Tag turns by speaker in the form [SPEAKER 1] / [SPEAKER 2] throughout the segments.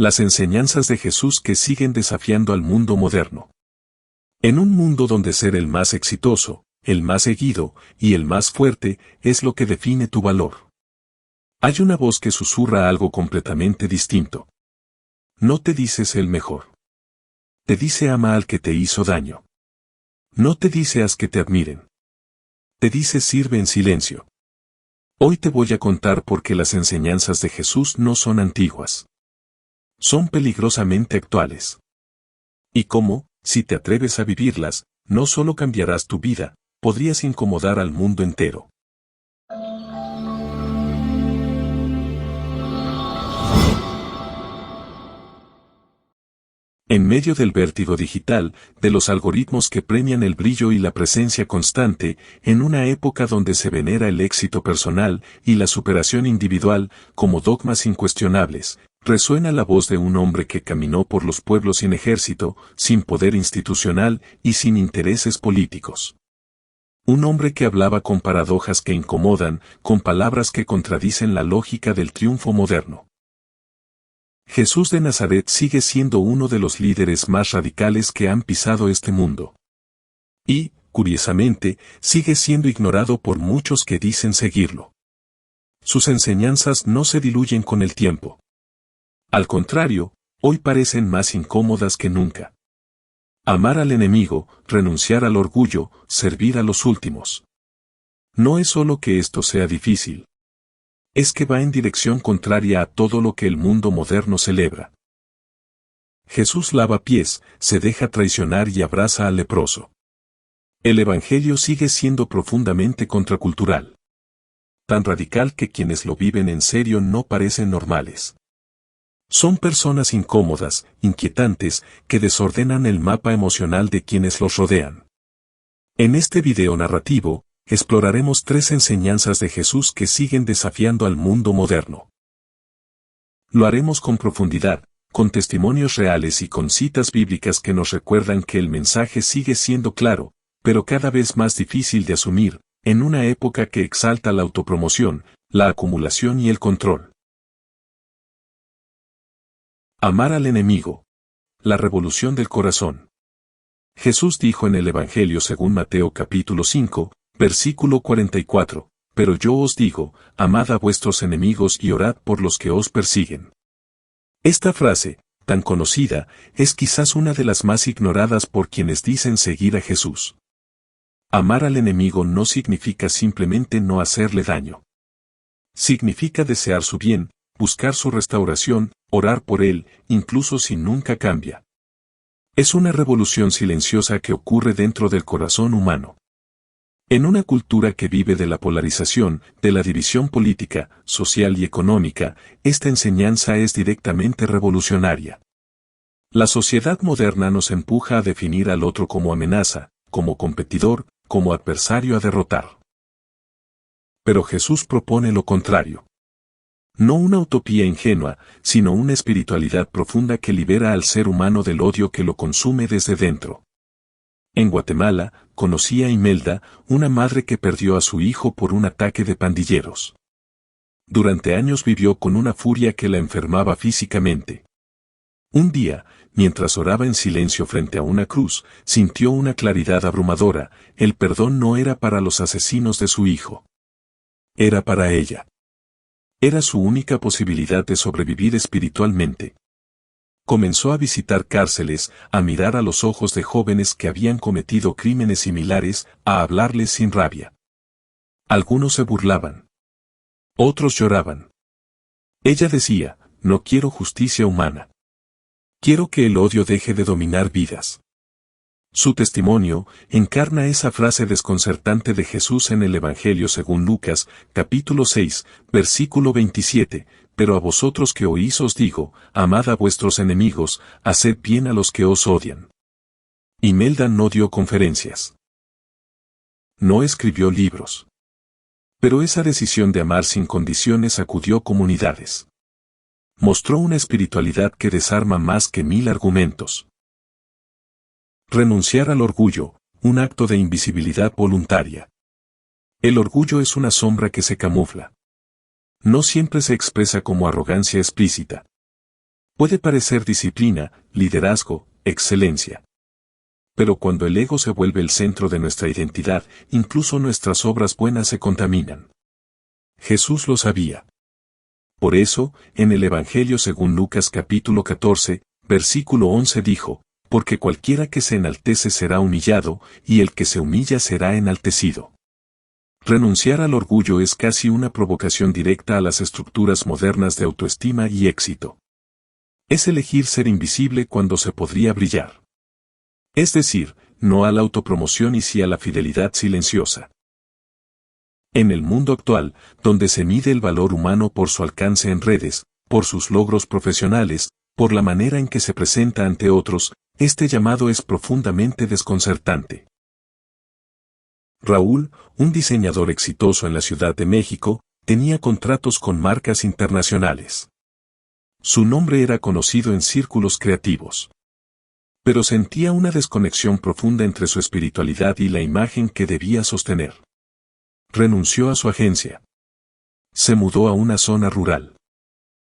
[SPEAKER 1] Las enseñanzas de Jesús que siguen desafiando al mundo moderno. En un mundo donde ser el más exitoso, el más seguido y el más fuerte es lo que define tu valor. Hay una voz que susurra algo completamente distinto. No te dices el mejor. Te dice ama al que te hizo daño. No te dice haz que te admiren. Te dice sirve en silencio. Hoy te voy a contar por qué las enseñanzas de Jesús no son antiguas. Son peligrosamente actuales. Y cómo, si te atreves a vivirlas, no solo cambiarás tu vida, podrías incomodar al mundo entero. En medio del vértigo digital, de los algoritmos que premian el brillo y la presencia constante, en una época donde se venera el éxito personal y la superación individual como dogmas incuestionables, resuena la voz de un hombre que caminó por los pueblos sin ejército, sin poder institucional y sin intereses políticos. Un hombre que hablaba con paradojas que incomodan, con palabras que contradicen la lógica del triunfo moderno. Jesús de Nazaret sigue siendo uno de los líderes más radicales que han pisado este mundo. Y, curiosamente, sigue siendo ignorado por muchos que dicen seguirlo. Sus enseñanzas no se diluyen con el tiempo. Al contrario, hoy parecen más incómodas que nunca. Amar al enemigo, renunciar al orgullo, servir a los últimos. No es solo que esto sea difícil. Es que va en dirección contraria a todo lo que el mundo moderno celebra. Jesús lava pies, se deja traicionar y abraza al leproso. El Evangelio sigue siendo profundamente contracultural. Tan radical que quienes lo viven en serio no parecen normales. Son personas incómodas, inquietantes, que desordenan el mapa emocional de quienes los rodean. En este video narrativo, exploraremos 3 enseñanzas de Jesús que siguen desafiando al mundo moderno. Lo haremos con profundidad, con testimonios reales y con citas bíblicas que nos recuerdan que el mensaje sigue siendo claro, pero cada vez más difícil de asumir, en una época que exalta la autopromoción, la acumulación y el control. Amar al enemigo. La revolución del corazón. Jesús dijo en el Evangelio según Mateo capítulo 5, versículo 44, pero yo os digo, amad a vuestros enemigos y orad por los que os persiguen. Esta frase, tan conocida, es quizás una de las más ignoradas por quienes dicen seguir a Jesús. Amar al enemigo no significa simplemente no hacerle daño. Significa desear su bien, buscar su restauración, orar por él, incluso si nunca cambia. Es una revolución silenciosa que ocurre dentro del corazón humano. En una cultura que vive de la polarización, de la división política, social y económica, esta enseñanza es directamente revolucionaria. La sociedad moderna nos empuja a definir al otro como amenaza, como competidor, como adversario a derrotar. Pero Jesús propone lo contrario. No una utopía ingenua, sino una espiritualidad profunda que libera al ser humano del odio que lo consume desde dentro. En Guatemala, conocí a Imelda, una madre que perdió a su hijo por un ataque de pandilleros. Durante años vivió con una furia que la enfermaba físicamente. Un día, mientras oraba en silencio frente a una cruz, sintió una claridad abrumadora: el perdón no era para los asesinos de su hijo. Era para ella. Era su única posibilidad de sobrevivir espiritualmente. Comenzó a visitar cárceles, a mirar a los ojos de jóvenes que habían cometido crímenes similares, a hablarles sin rabia. Algunos se burlaban. Otros lloraban. Ella decía, no quiero justicia humana. Quiero que el odio deje de dominar vidas. Su testimonio encarna esa frase desconcertante de Jesús en el Evangelio según Lucas, capítulo 6, versículo 27, pero a vosotros que oís os digo, amad a vuestros enemigos, haced bien a los que os odian. Imelda no dio conferencias. No escribió libros. Pero esa decisión de amar sin condiciones sacudió comunidades. Mostró una espiritualidad que desarma más que 1000 argumentos. Renunciar al orgullo, un acto de invisibilidad voluntaria. El orgullo es una sombra que se camufla. No siempre se expresa como arrogancia explícita. Puede parecer disciplina, liderazgo, excelencia. Pero cuando el ego se vuelve el centro de nuestra identidad, incluso nuestras obras buenas se contaminan. Jesús lo sabía. Por eso, en el Evangelio según Lucas capítulo 14, versículo 11 dijo, porque cualquiera que se enaltece será humillado, y el que se humilla será enaltecido. Renunciar al orgullo es casi una provocación directa a las estructuras modernas de autoestima y éxito. Es elegir ser invisible cuando se podría brillar. Es decir, no a la autopromoción y sí a la fidelidad silenciosa. En el mundo actual, donde se mide el valor humano por su alcance en redes, por sus logros profesionales, por la manera en que se presenta ante otros, este llamado es profundamente desconcertante. Raúl, un diseñador exitoso en la Ciudad de México, tenía contratos con marcas internacionales. Su nombre era conocido en círculos creativos. Pero sentía una desconexión profunda entre su espiritualidad y la imagen que debía sostener. Renunció a su agencia. Se mudó a una zona rural.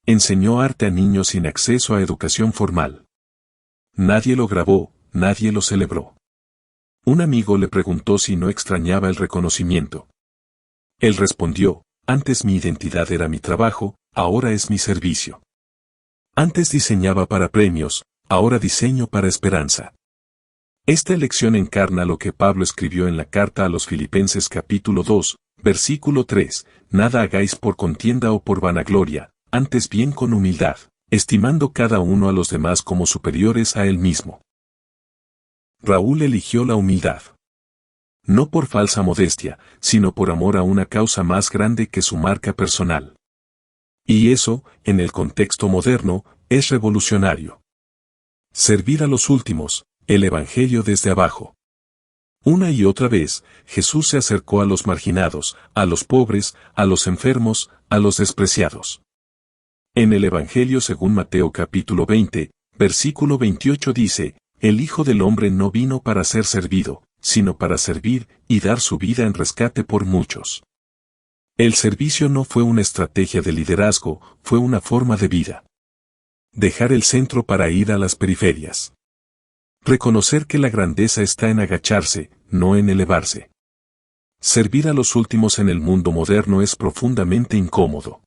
[SPEAKER 1] Enseñó arte a niños sin acceso a educación formal. Nadie lo grabó, nadie lo celebró. Un amigo le preguntó si no extrañaba el reconocimiento. Él respondió, antes mi identidad era mi trabajo, ahora es mi servicio. Antes diseñaba para premios, ahora diseño para esperanza. Esta elección encarna lo que Pablo escribió en la carta a los Filipenses capítulo 2, versículo 3, nada hagáis por contienda o por vanagloria, antes bien con humildad, estimando cada uno a los demás como superiores a él mismo. Raúl eligió la humildad. No por falsa modestia, sino por amor a una causa más grande que su marca personal. Y eso, en el contexto moderno, es revolucionario. Servir a los últimos, el Evangelio desde abajo. Una y otra vez, Jesús se acercó a los marginados, a los pobres, a los enfermos, a los despreciados. En el Evangelio según Mateo capítulo 20, versículo 28 dice, el Hijo del Hombre no vino para ser servido, sino para servir y dar su vida en rescate por muchos. El servicio no fue una estrategia de liderazgo, fue una forma de vida. Dejar el centro para ir a las periferias. Reconocer que la grandeza está en agacharse, no en elevarse. Servir a los últimos en el mundo moderno es profundamente incómodo.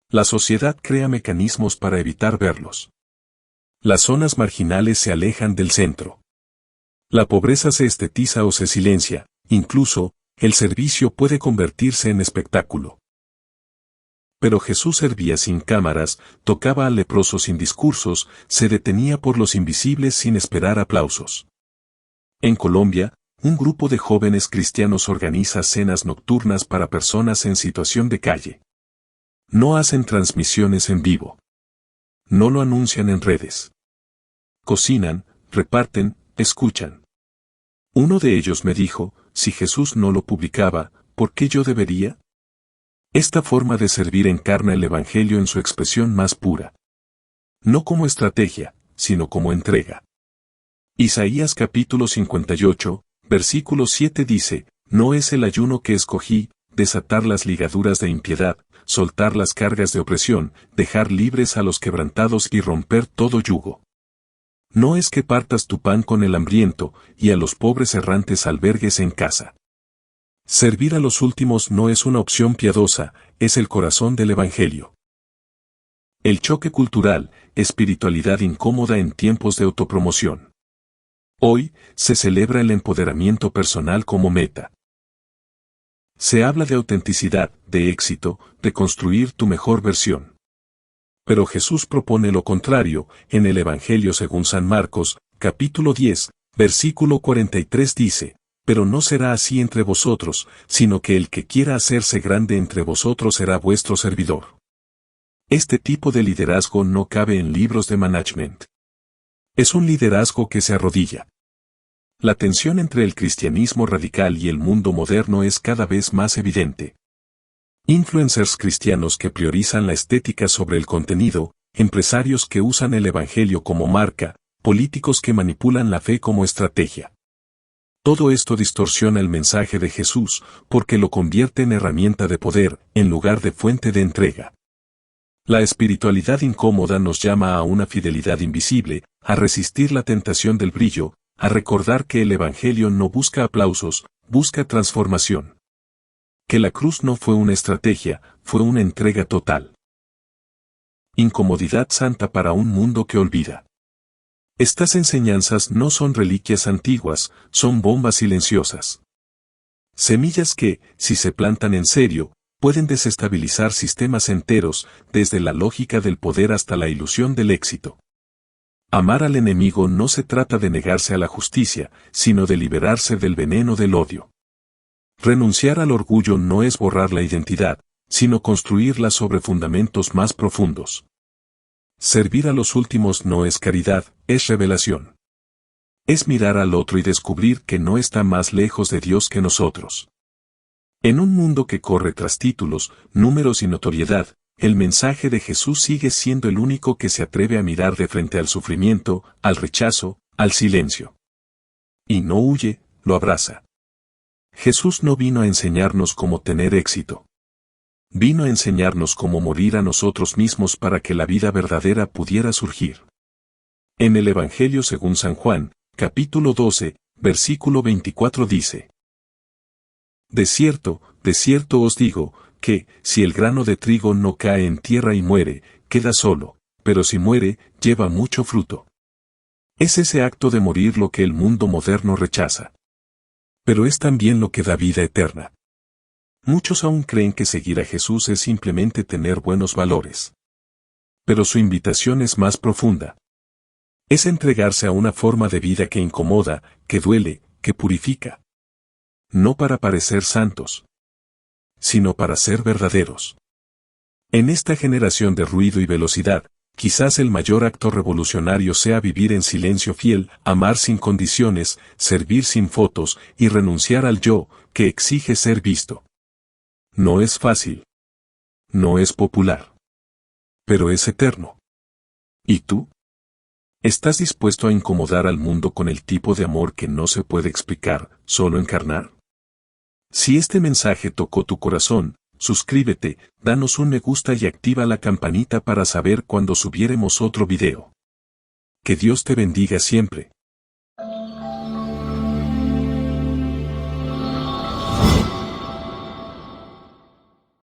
[SPEAKER 1] La sociedad crea mecanismos para evitar verlos. Las zonas marginales se alejan del centro. La pobreza se estetiza o se silencia, incluso, el servicio puede convertirse en espectáculo. Pero Jesús servía sin cámaras, tocaba al leproso sin discursos, se detenía por los invisibles sin esperar aplausos. En Colombia, un grupo de jóvenes cristianos organiza cenas nocturnas para personas en situación de calle. No hacen transmisiones en vivo. No lo anuncian en redes. Cocinan, reparten, escuchan. Uno de ellos me dijo, si Jesús no lo publicaba, ¿por qué yo debería? Esta forma de servir encarna el Evangelio en su expresión más pura. No como estrategia, sino como entrega. Isaías capítulo 58, versículo 7 dice, no es el ayuno que escogí, desatar las ligaduras de impiedad, soltar las cargas de opresión, dejar libres a los quebrantados y romper todo yugo. No es que partas tu pan con el hambriento, y a los pobres errantes albergues en casa. Servir a los últimos no es una opción piadosa, es el corazón del Evangelio. El choque cultural, espiritualidad incómoda en tiempos de autopromoción. Hoy, se celebra el empoderamiento personal como meta. Se habla de autenticidad, de éxito, de construir tu mejor versión. Pero Jesús propone lo contrario, en el Evangelio según San Marcos, capítulo 10, versículo 43 dice, pero no será así entre vosotros, sino que el que quiera hacerse grande entre vosotros será vuestro servidor. Este tipo de liderazgo no cabe en libros de management. Es un liderazgo que se arrodilla. La tensión entre el cristianismo radical y el mundo moderno es cada vez más evidente. Influencers cristianos que priorizan la estética sobre el contenido, empresarios que usan el Evangelio como marca, políticos que manipulan la fe como estrategia. Todo esto distorsiona el mensaje de Jesús, porque lo convierte en herramienta de poder, en lugar de fuente de entrega. La espiritualidad incómoda nos llama a una fidelidad invisible, a resistir la tentación del brillo, a recordar que el Evangelio no busca aplausos, busca transformación. Que la cruz no fue una estrategia, fue una entrega total. Incomodidad santa para un mundo que olvida. Estas enseñanzas no son reliquias antiguas, son bombas silenciosas. Semillas que, si se plantan en serio, pueden desestabilizar sistemas enteros, desde la lógica del poder hasta la ilusión del éxito. Amar al enemigo no se trata de negarse a la justicia, sino de liberarse del veneno del odio. Renunciar al orgullo no es borrar la identidad, sino construirla sobre fundamentos más profundos. Servir a los últimos no es caridad, es revelación. Es mirar al otro y descubrir que no está más lejos de Dios que nosotros. En un mundo que corre tras títulos, números y notoriedad, el mensaje de Jesús sigue siendo el único que se atreve a mirar de frente al sufrimiento, al rechazo, al silencio. Y no huye, lo abraza. Jesús no vino a enseñarnos cómo tener éxito. Vino a enseñarnos cómo morir a nosotros mismos para que la vida verdadera pudiera surgir. En el Evangelio según San Juan, capítulo 12, versículo 24 dice: de cierto os digo, que, si el grano de trigo no cae en tierra y muere, queda solo, pero si muere, lleva mucho fruto. Es ese acto de morir lo que el mundo moderno rechaza. Pero es también lo que da vida eterna. Muchos aún creen que seguir a Jesús es simplemente tener buenos valores. Pero su invitación es más profunda. Es entregarse a una forma de vida que incomoda, que duele, que purifica. No para parecer santos, sino para ser verdaderos. En esta generación de ruido y velocidad, quizás el mayor acto revolucionario sea vivir en silencio fiel, amar sin condiciones, servir sin fotos y renunciar al yo, que exige ser visto. No es fácil. No es popular. Pero es eterno. ¿Y tú? ¿Estás dispuesto a incomodar al mundo con el tipo de amor que no se puede explicar, solo encarnar? Si este mensaje tocó tu corazón, suscríbete, danos un me gusta y activa la campanita para saber cuando subiéremos otro video. Que Dios te bendiga siempre.